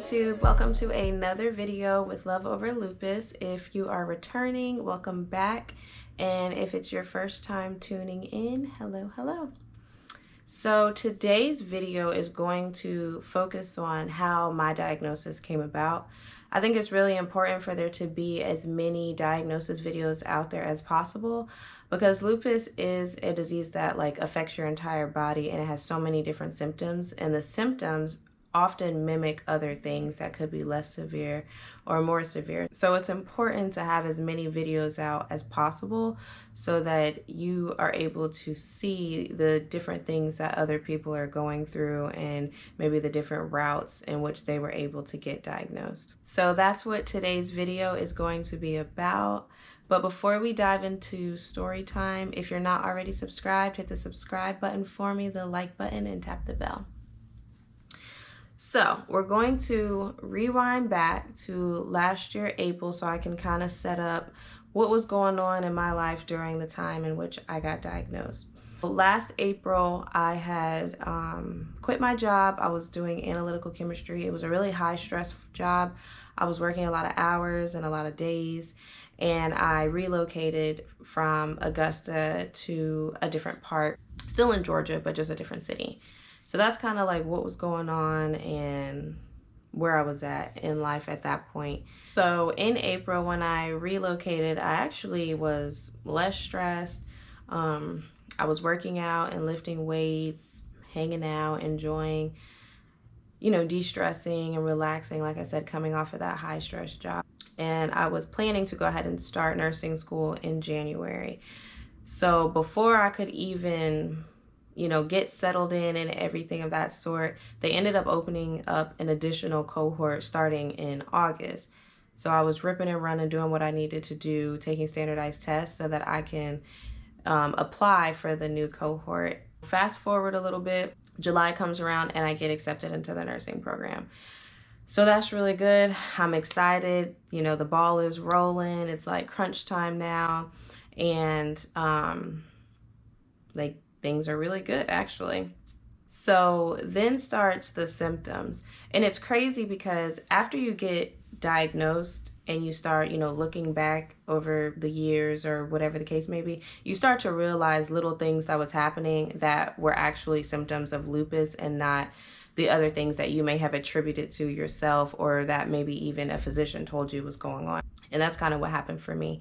YouTube, welcome to another video with Love Over Lupus. If you are returning, welcome back, and if it's your first time tuning in, hello. So today's video is going to focus on how my diagnosis came about. I think it's really important for there to be as many diagnosis videos out there as possible, because lupus is a disease that affects your entire body, and it has so many different symptoms, and the symptoms often mimic other things that could be less severe or more severe. So it's important to have as many videos out as possible so that you are able to see the different things that other people are going through and maybe the different routes in which they were able to get diagnosed. So that's what today's video is going to be about. But before we dive into story time, if you're not already subscribed, hit the subscribe button for me, the like button, and tap the bell. So we're going to rewind back to last year, April, so I can kind of set up what was going on in my life during the time in which I got diagnosed. Last April, I had quit my job. I was doing analytical chemistry. It was a really high stress job. I was working a lot of hours and a lot of days, and I relocated from Augusta to a different part, still in Georgia, but just a different city. So that's kind of what was going on and where I was at in life at that point. So in April, when I relocated, I actually was less stressed. I was working out and lifting weights, hanging out, enjoying, de-stressing and relaxing, like I said, coming off of that high stress job. And I was planning to go ahead and start nursing school in January. So before I could even get settled in and everything of that sort, they ended up opening up an additional cohort starting in August. So I was ripping and running, doing what I needed to do, taking standardized tests so that I can apply for the new cohort. Fast forward a little bit, July comes around and I get accepted into the nursing program. So that's really good. I'm excited. The ball is rolling. It's crunch time now. And things are really good, actually. So then starts the symptoms. And it's crazy because after you get diagnosed and you start, looking back over the years or whatever the case may be, you start to realize little things that was happening that were actually symptoms of lupus and not the other things that you may have attributed to yourself or that maybe even a physician told you was going on. And that's kind of what happened for me.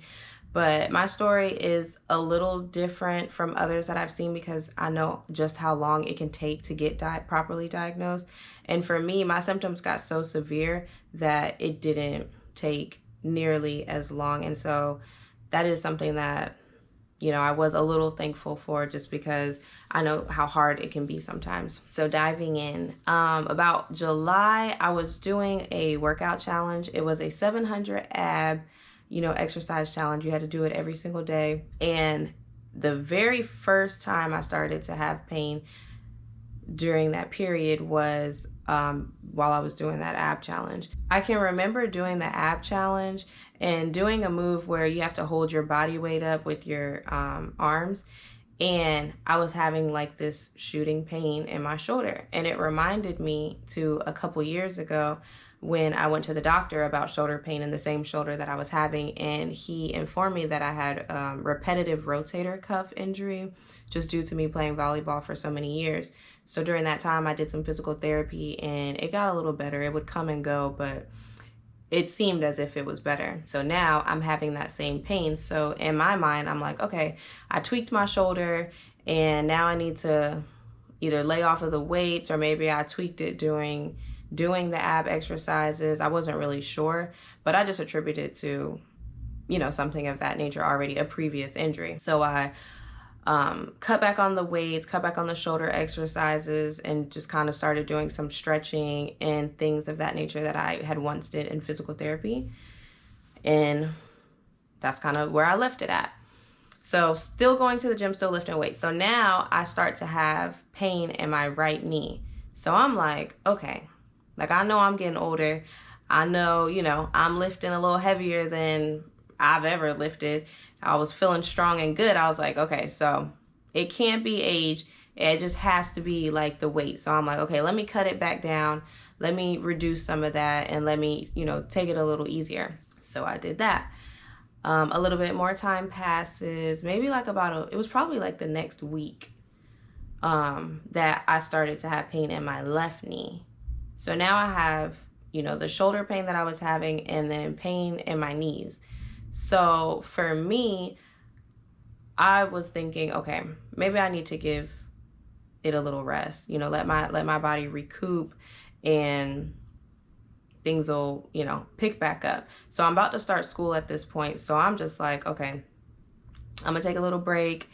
But my story is a little different from others that I've seen because I know just how long it can take to get properly diagnosed. And for me, my symptoms got so severe that it didn't take nearly as long. And so that is something that, I was a little thankful for, just because I know how hard it can be sometimes. So diving in, about July, I was doing a workout challenge. It was a 700 ab exercise challenge. You had to do it every single day. And the very first time I started to have pain during that period was while I was doing that ab challenge. I can remember doing the ab challenge and doing a move where you have to hold your body weight up with your arms. And I was having this shooting pain in my shoulder. And it reminded me to a couple years ago when I went to the doctor about shoulder pain in the same shoulder that I was having, and he informed me that I had repetitive rotator cuff injury just due to me playing volleyball for so many years. So during that time, I did some physical therapy and it got a little better. It would come and go, but it seemed as if it was better. So now I'm having that same pain. So in my mind, I'm like, okay, I tweaked my shoulder and now I need to either lay off of the weights, or maybe I tweaked it doing the ab exercises. I wasn't really sure, but I just attributed it to, something of that nature already, a previous injury. So I cut back on the weights, cut back on the shoulder exercises, and just kind of started doing some stretching and things of that nature that I had once did in physical therapy. And that's kind of where I left it at. So still going to the gym, still lifting weights. So now I start to have pain in my right knee. So I'm like, okay, I know I'm getting older. I know, I'm lifting a little heavier than I've ever lifted. I was feeling strong and good. I was like, okay, so it can't be age. It just has to be the weight. So I'm like, okay, let me cut it back down. let me reduce some of that and let me, you know, take it a little easier. So I did that. A little bit more time passes, maybe like it was probably like the next week that I started to have pain in my left knee. So now I have, you know, the shoulder pain that I was having and then pain in my knees. So for me, I was thinking, okay, maybe I need to give it a little rest, you know, let my body recoup and things will, you know, pick back up. So I'm about to start school at this point. So I'm just like, okay, I'm gonna take a little break,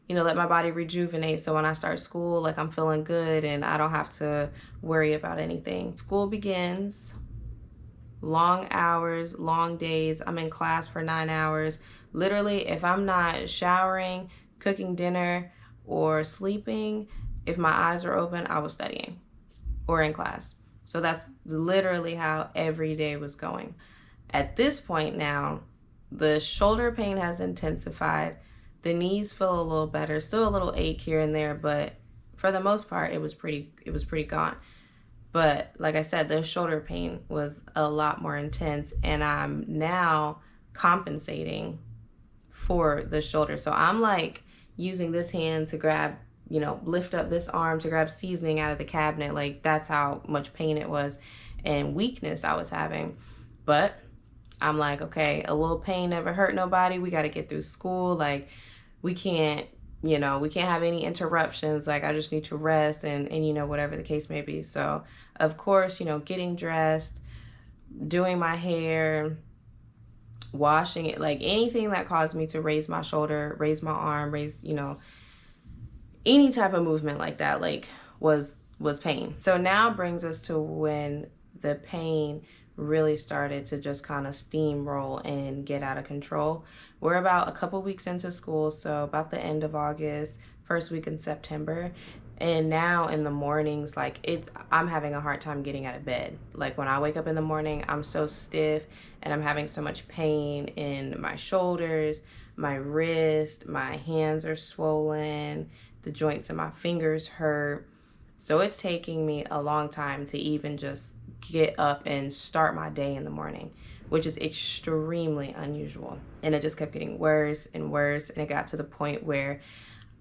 you know, let my body rejuvenate. So when I start school, like I'm feeling good and I don't have to worry about anything. School begins, long hours, long days. I'm in class for 9 hours. Literally, if I'm not showering, cooking dinner, or sleeping, if my eyes are open, I was studying or in class. So that's literally how every day was going. At this point now, the shoulder pain has intensified. The knees feel a little better, still a little ache here and there, but for the most part, it was pretty gone. But like I said, the shoulder pain was a lot more intense, and I'm now compensating for the shoulder. So I'm like using this hand to grab, you know, lift up this arm to grab seasoning out of the cabinet. Like that's how much pain it was and weakness I was having. But I'm like, okay, a little pain never hurt nobody. We got to get through school. Like we can't, you know, we can't have any interruptions. Like I just need to rest and, you know, whatever the case may be. So of course, you know, getting dressed, doing my hair, washing it, like anything that caused me to raise my shoulder, raise my arm, raise, you know, any type of movement like that, like was pain. So now brings us to when the pain really started to just kind of steamroll and get out of control. We're about a couple weeks into school, so about the end of August, first week in September. And now in the mornings, like I'm having a hard time getting out of bed. Like when I wake up in the morning, I'm so stiff and I'm having so much pain in my shoulders, my wrist, my hands are swollen, the joints in my fingers hurt. So it's taking me a long time to even just get up and start my day in the morning, which is extremely unusual. And it just kept getting worse and worse. And it got to the point where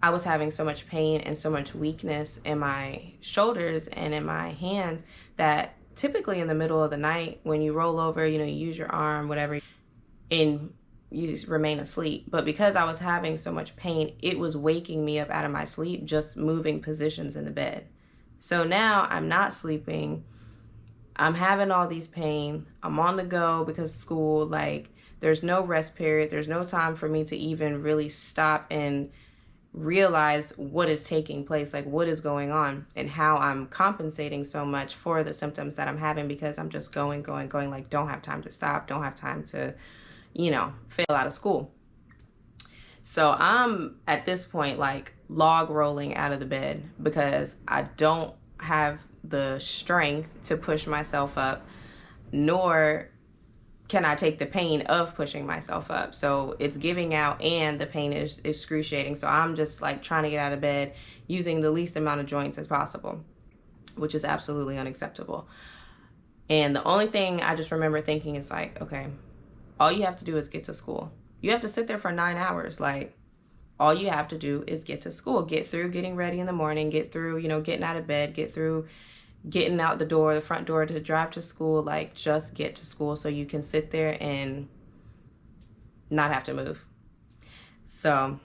I was having so much pain and so much weakness in my shoulders and in my hands that typically in the middle of the night when you roll over, you know, you use your arm, whatever, and you just remain asleep. But because I was having so much pain, it was waking me up out of my sleep, just moving positions in the bed. So now I'm not sleeping. I'm having all these pain. I'm on the go because school, like there's no rest period. There's no time for me to even really stop and realize what is taking place, like what is going on and how I'm compensating so much for the symptoms that I'm having because I'm just going, like don't have time to stop, don't have time to, you know, fail out of school. So I'm at this point like log rolling out of the bed because I don't have the strength to push myself up, nor can I take the pain of pushing myself up. So it's giving out and the pain is excruciating. So I'm just like trying to get out of bed using the least amount of joints as possible, which is absolutely unacceptable. And the only thing I just remember thinking is like, okay, all you have to do is get to school. You have to sit there for 9 hours. Like all you have to do is get to school, get through getting ready in the morning, get through, you know, getting out of bed, get through getting out the door, the front door to drive to school, like just get to school so you can sit there and not have to move. So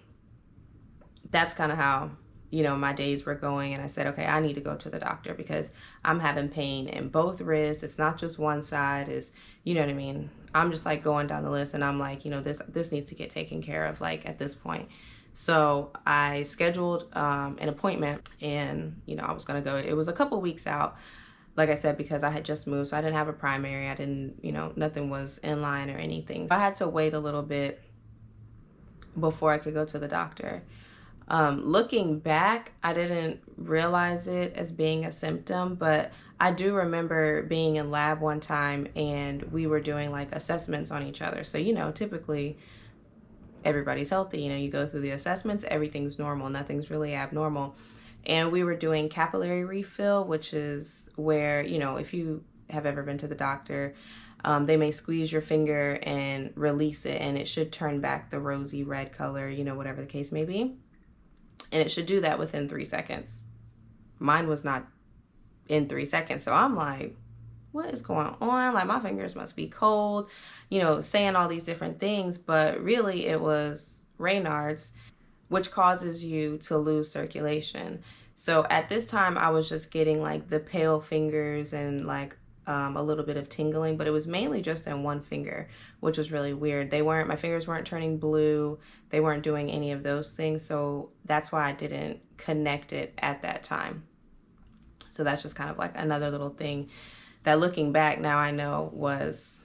that's kind of how, you know, my days were going. And I said, okay, I need to go to the doctor because I'm having pain in both wrists. It's not just one side, is, you know what I mean? I'm just like going down the list and I'm like, you know, this needs to get taken care of like at this point. So I scheduled an appointment and, you know, I was going to go. It was a couple weeks out, like I said, because I had just moved. So I didn't have a primary. I didn't, you know, nothing was in line or anything. So I had to wait a little bit before I could go to the doctor. Looking back, I didn't realize it as being a symptom, but I do remember being in lab one time and we were doing like assessments on each other. So, you know, typically everybody's healthy. You know, you go through the assessments, everything's normal, nothing's really abnormal. And we were doing capillary refill, which is where, you know, if you have ever been to the doctor, they may squeeze your finger and release it, and it should turn back the rosy red color, you know, whatever the case may be. And it should do that within 3 seconds. Mine was not in 3 seconds. So I'm like, what is going on? Like, my fingers must be cold, you know, saying all these different things. But really it was Raynaud's, which causes you to lose circulation. So at this time I was just getting like the pale fingers and like a little bit of tingling, but it was mainly just in one finger, which was really weird. My fingers weren't turning blue. They weren't doing any of those things. So that's why I didn't connect it at that time. So that's just kind of like another little thing that, looking back now, I know was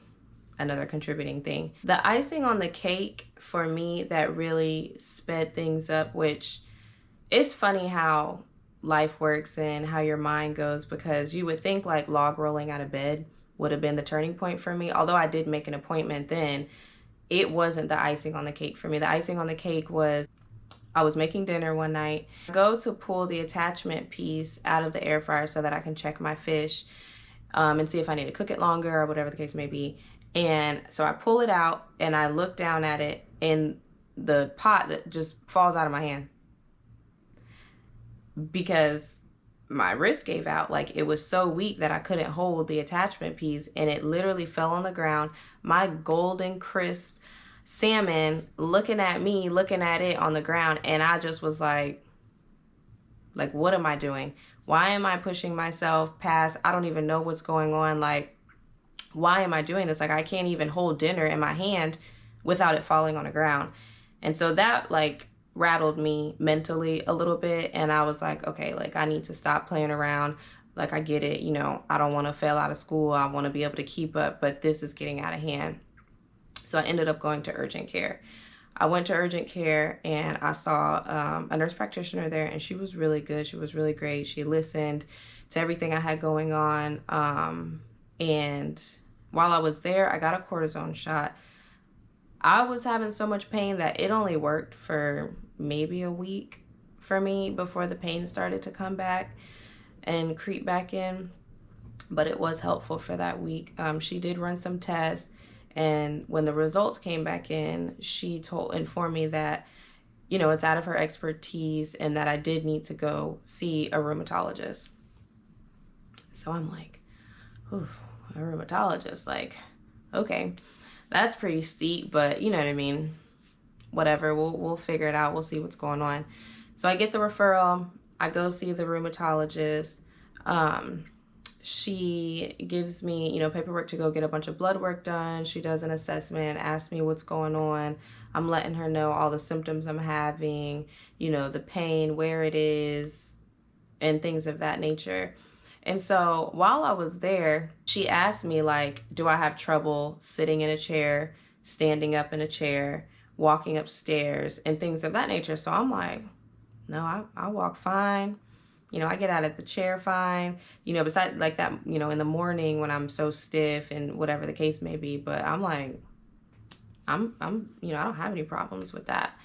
another contributing thing. The icing on the cake for me that really sped things up, which it's funny how life works and how your mind goes, because you would think like log rolling out of bed would have been the turning point for me. Although I did make an appointment then, it wasn't the icing on the cake for me. The icing on the cake was, I was making dinner one night. I go to pull the attachment piece out of the air fryer so that I can check my fish and see if I need to cook it longer or whatever the case may be. And so I pull it out and I look down at it, and the pot that just falls out of my hand because my wrist gave out. Like, it was so weak that I couldn't hold the attachment piece, and it literally fell on the ground. My golden crisp salmon looking at me, looking at it on the ground, and I just was like, what am I doing? Why am I pushing myself past? I don't even know what's going on. Like, why am I doing this? Like, I can't even hold dinner in my hand without it falling on the ground. And so that like rattled me mentally a little bit, and I was like, okay, like, I need to stop playing around. Like, I get it, you know, I don't want to fail out of school. I want to be able to keep up, but this is getting out of hand. So I ended up going to urgent care. I went to urgent care and I saw a nurse practitioner there, and she was really good. She was really great. She listened to everything I had going on. And while I was there, I got a cortisone shot. I was having so much pain that it only worked for maybe a week for me before the pain started to come back and creep back in. But it was helpful for that week. She did run some tests, and when the results came back in, she informed me that, you know, it's out of her expertise and that I did need to go see a rheumatologist. So I'm like, ooh, a rheumatologist, like, okay, that's pretty steep, but you know what I mean? Whatever, we'll figure it out. We'll see what's going on. So I get the referral. I go see the rheumatologist. She gives me, you know, paperwork to go get a bunch of blood work done. She does an assessment, asks me what's going on. I'm letting her know all the symptoms I'm having, you know, the pain, where it is, and things of that nature. And so while I was there, she asked me, like, do I have trouble sitting in a chair, standing up in a chair, walking upstairs, and things of that nature. So I'm like, no, I walk fine. You know, I get out of the chair fine, you know, besides like that, you know, in the morning when I'm so stiff and whatever the case may be. But I'm like, I'm, you know, I don't have any problems with that.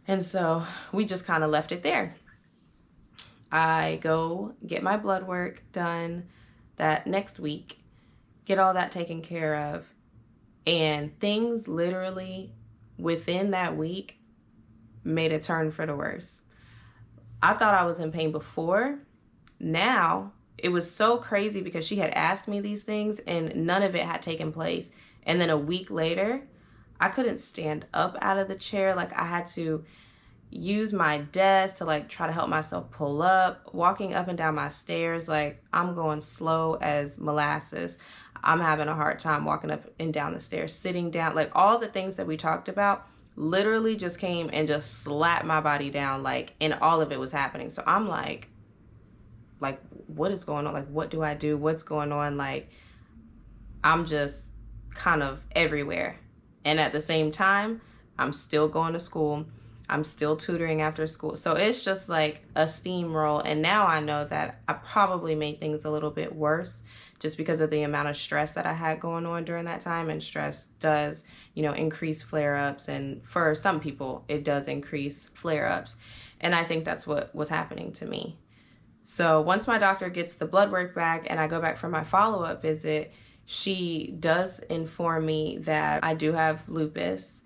And so we just kind of left it there. I go get my blood work done that next week, get all that taken care of, and things literally within that week made a turn for the worse. I thought I was in pain before. Now it was so crazy because she had asked me these things and none of it had taken place. And then a week later, I couldn't stand up out of the chair. Like, I had to use my desk to like try to help myself pull up, walking up and down my stairs. Like, I'm going slow as molasses. I'm having a hard time walking up and down the stairs, sitting down, like all the things that we talked about literally just came and just slapped my body down, like, and all of it was happening. So I'm like, what is going on? Like, what do I do? What's going on? Like, I'm just kind of everywhere. And at the same time, I'm still going to school. I'm still tutoring after school. So it's just like a steamroll. And now I know that I probably made things a little bit worse just because of the amount of stress that I had going on during that time. And stress does, you know, increase flare-ups. And for some people, it does increase flare-ups. And I think that's what was happening to me. So once my doctor gets the blood work back and I go back for my follow-up visit, she does inform me that I do have lupus,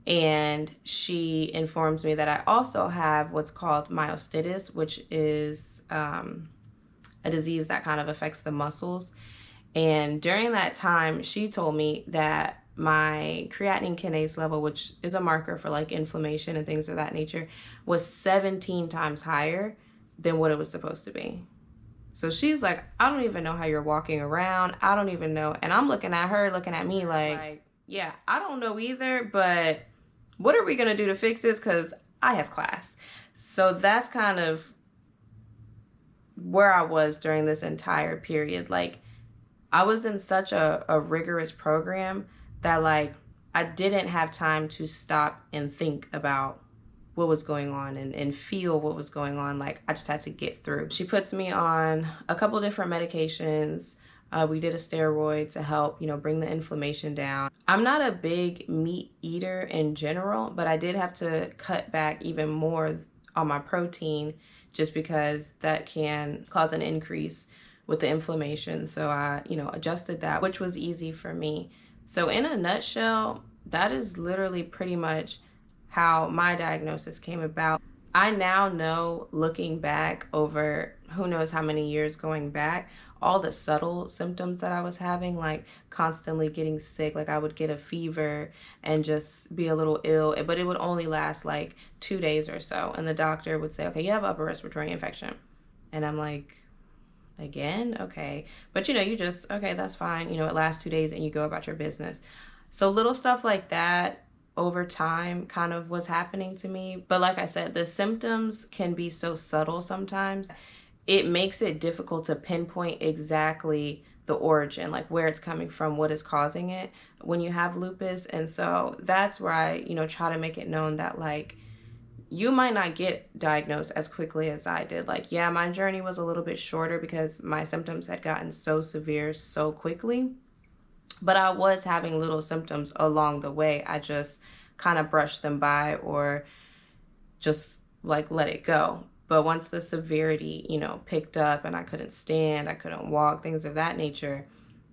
and she informs me that I also have what's called myositis, which is a disease that kind of affects the muscles. And during that time, she told me that my creatinine kinase level, which is a marker for like inflammation and things of that nature, was 17 times higher than what it was supposed to be. So she's like, I don't even know how you're walking around. I don't even know. And I'm looking at her, looking at me like, yeah, I don't know either, but what are we going to do to fix this? Because I have class. So that's kind of where I was during this entire period. Like, I was in such a rigorous program that like I didn't have time to stop and think about what was going on and feel what was going on. Like, I just had to get through. She puts me on a couple different medications. We did a steroid to help, you know, bring the inflammation down. I'm not a big meat eater in general, but I did have to cut back even more on my protein just because that can cause an increase with the inflammation. So I, you know, adjusted that, which was easy for me. So in a nutshell, that is literally pretty much how my diagnosis came about. I now know, looking back over who knows how many years going back, all the subtle symptoms that I was having, like constantly getting sick. Like, I would get a fever and just be a little ill, but it would only last like 2 days or so. And the doctor would say, okay, you have upper respiratory infection. And I'm like, again? Okay. But you know, you just, okay, that's fine. You know, it lasts 2 days and you go about your business. So little stuff like that over time kind of was happening to me. But like I said, the symptoms can be so subtle sometimes. It makes it difficult to pinpoint exactly the origin, like where it's coming from, what is causing it when you have lupus. And so that's where I, you know, try to make it known that like, you might not get diagnosed as quickly as I did. Like, yeah, my journey was a little bit shorter because my symptoms had gotten so severe so quickly. But I was having little symptoms along the way. I just kind of brushed them by or just like let it go. But once the severity, you know, picked up and I couldn't stand, I couldn't walk, things of that nature,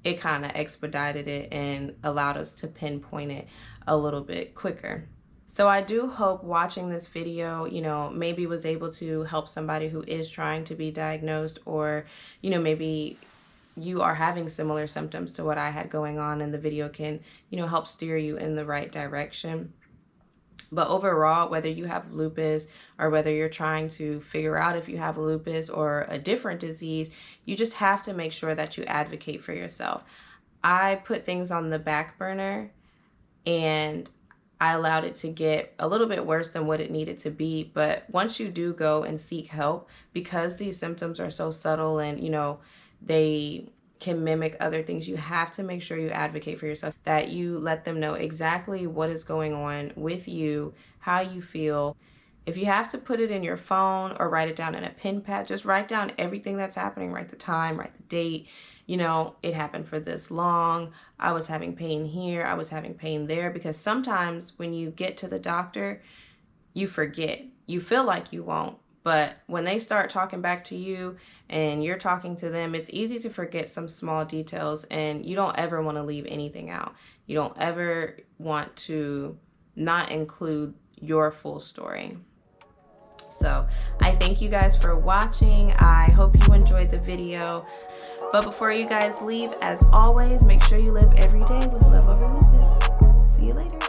it kind of expedited it and allowed us to pinpoint it a little bit quicker. So I do hope watching this video, you know, maybe was able to help somebody who is trying to be diagnosed, or, you know, maybe you are having similar symptoms to what I had going on, and the video can, you know, help steer you in the right direction. But overall, whether you have lupus or whether you're trying to figure out if you have lupus or a different disease, you just have to make sure that you advocate for yourself. I put things on the back burner and I allowed it to get a little bit worse than what it needed to be. But once you do go and seek help, because these symptoms are so subtle and, you know, they can mimic other things, you have to make sure you advocate for yourself, that you let them know exactly what is going on with you, how you feel. If you have to put it in your phone or write it down in a pen pad, just write down everything that's happening, write the time, write the date. You know, it happened for this long. I was having pain here. I was having pain there. Because sometimes when you get to the doctor, you forget. You feel like you won't. But when they start talking back to you and you're talking to them, it's easy to forget some small details, and you don't ever want to leave anything out. You don't ever want to not include your full story. So I thank you guys for watching. I hope you enjoyed the video. But before you guys leave, as always, make sure you live every day with love over lupus. See you later.